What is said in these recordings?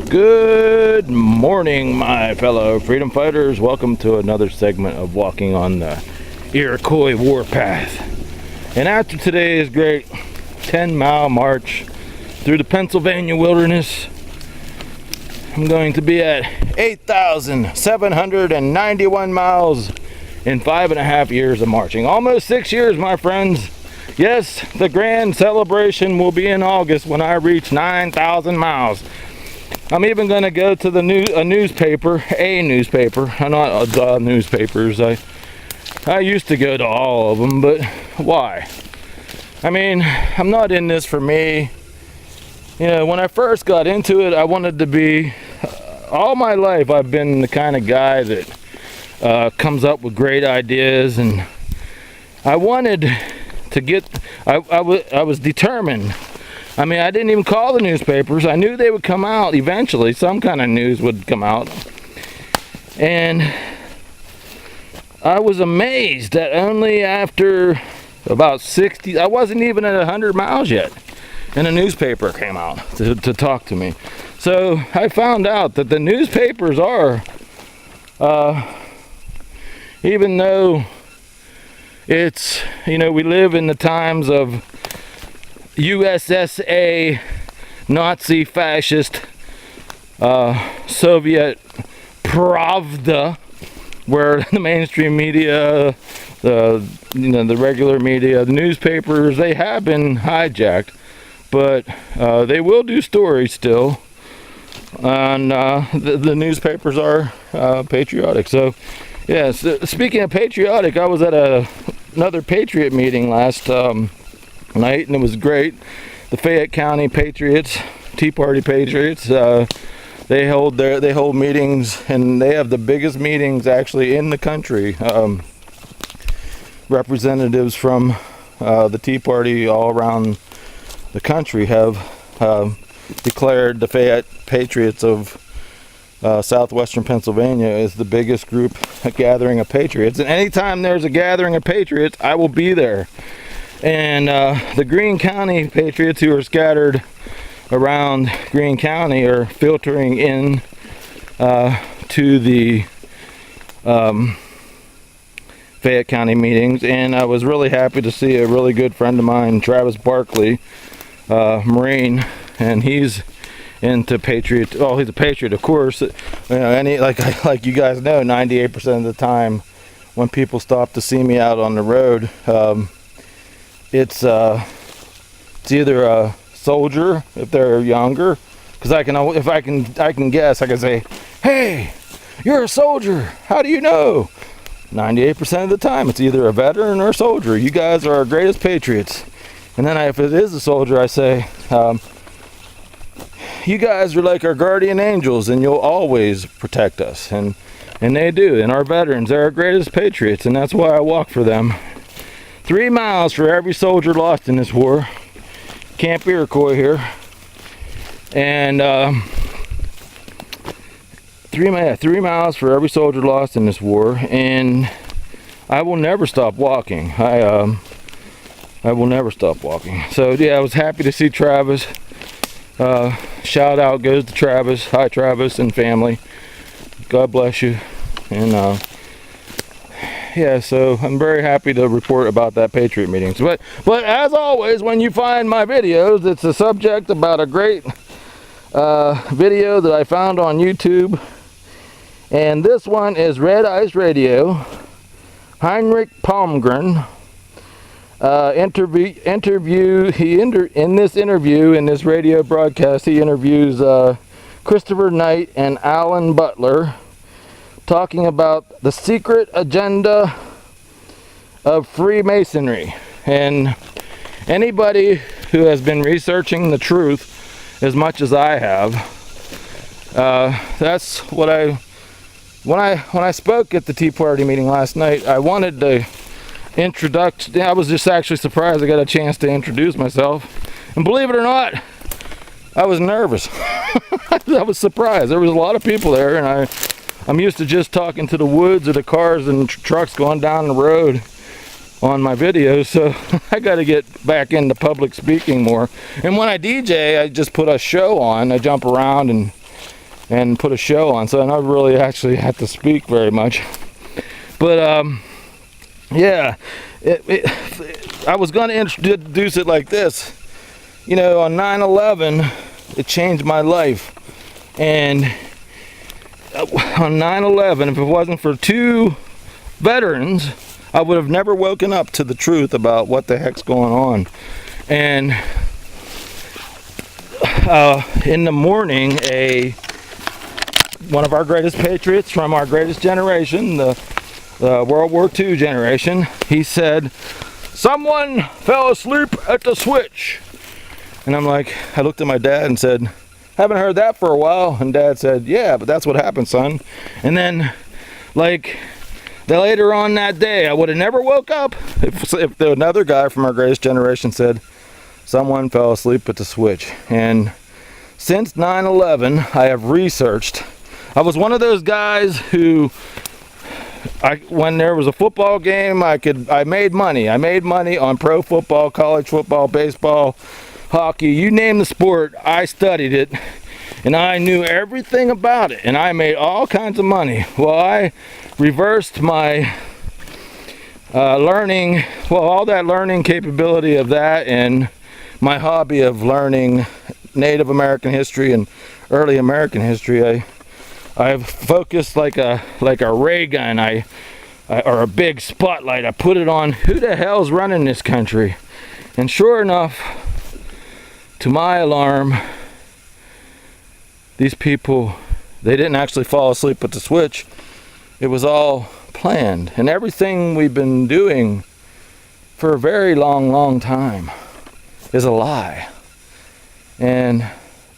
Good morning, my fellow freedom fighters. Welcome to another segment of Walking on the Iroquois Warpath. And after today's great 10-mile march through the Pennsylvania wilderness, I'm going to be at 8,791 miles in 5.5 years of marching. Almost 6 years, my friends. Yes, the grand celebration will be in August when I reach 9,000 miles. I'm even going to go to the newspaper, not newspapers. I used to go to all of them, but why? I mean, I'm not in this for me. You know, when I first got into it, I wanted to be, all my life I've been the kind of guy that comes up with great ideas, and I wanted to get, I was determined. I mean, I didn't even call the newspapers. I knew they would come out eventually. Some kind of news would come out. And I was amazed that only after about 60, I wasn't even at 100 miles yet, and a newspaper came out to talk to me. So I found out that the newspapers are, even though it's, you know, we live in the times of USSA, Nazi, fascist, Soviet Pravda, where the mainstream media, the regular media, the newspapers, they have been hijacked, but they will do stories still, and the newspapers are patriotic. So, yes, speaking of patriotic, I was at another Patriot meeting last night, and it was great. The Fayette County Patriots, Tea Party Patriots, they hold meetings, and they have the biggest meetings actually in the country. Representatives from the Tea Party all around the country have declared the Fayette Patriots of southwestern Pennsylvania is the biggest group, a gathering of patriots. And anytime there's a gathering of patriots, I will be there. And the Greene County Patriots, who are scattered around Greene County, are filtering in to the Fayette County meetings. And I was really happy to see a really good friend of mine, Travis Barkley, Marine, and he's into patriot. Oh, he's a patriot, of course. You know, like you guys know, 98% of the time when people stop to see me out on the road, it's either a soldier if they're younger, because I can guess, I can say, "Hey, you're a soldier. How do you know?" 98% of the time, it's either a veteran or a soldier. You guys are our greatest patriots. And then if it is a soldier, I say, "You guys are like our guardian angels, and you'll always protect us." And they do. And our veterans, they're our greatest patriots, and that's why I walk for them. 3 miles for every soldier lost in this war. Camp Iroquois here. And 3 miles for every soldier lost in this war. And I will never stop walking. I will never stop walking. So yeah, I was happy to see Travis. Shout out goes to Travis. Hi Travis and family. God bless you. And yeah, so I'm very happy to report about that Patriot meeting. But as always, when you find my videos, it's a subject about a great video that I found on YouTube. And this one is Red Ice Radio. Heinrich Palmgren in this radio broadcast, he interviews Christopher Knight and Alan Butler, talking about the secret agenda of Freemasonry. And anybody who has been researching the truth as much as I have, that's what when I spoke at the Tea Party meeting last night, I wanted to introduction. I was just actually surprised I got a chance to introduce myself, and believe it or not, I was nervous. I was surprised. There was a lot of people there, and I'm used to just talking to the woods or the cars and trucks going down the road on my videos, so I got to get back into public speaking more. And when I DJ, I just put a show on. I jump around and and put a show on, so I never really actually had to speak very much. But yeah, I was going to introduce it like this. You know, on 9/11, it changed my life. And on 9/11, if it wasn't for 2 veterans, I would have never woken up to the truth about what the heck's going on. And in the morning, one of our greatest patriots from our greatest generation, the World War II generation, he said, "Someone fell asleep at the switch." And I'm like, I looked at my dad and said, "Haven't heard that for a while." And Dad said, "Yeah, but that's what happened, son." And then, like, later on that day, I would have never woke up if another guy from our greatest generation said, "Someone fell asleep at the switch." And since 9/11, I have researched. I was one of those guys who, when there was a football game, I made money. I made money on pro football, college football, baseball, hockey, you name the sport, I studied it, and I knew everything about it, and I made all kinds of money. Well, I reversed my learning, all that learning capability of that, and my hobby of learning Native American history and early American history. I've focused like a ray gun, or a big spotlight. I put it on who the hell's running this country, and sure enough, to my alarm, these people, they didn't actually fall asleep at the switch. It was all planned, and everything we've been doing for a very long time is a lie. And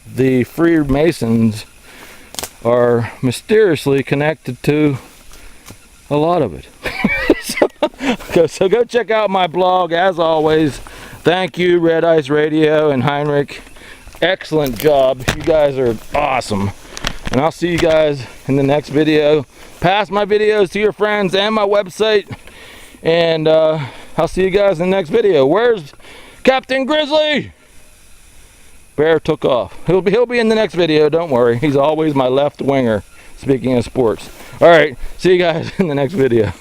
the Freemasons are mysteriously connected to a lot of it. So go check out my blog. As always, thank you, Red Ice Radio and Heinrich. Excellent job. You guys are awesome. And I'll see you guys in the next video. Pass my videos to your friends and my website. And I'll see you guys in the next video. Where's Captain Grizzly? Bear took off. He'll be in the next video, don't worry. He's always my left winger, speaking of sports. All right, see you guys in the next video.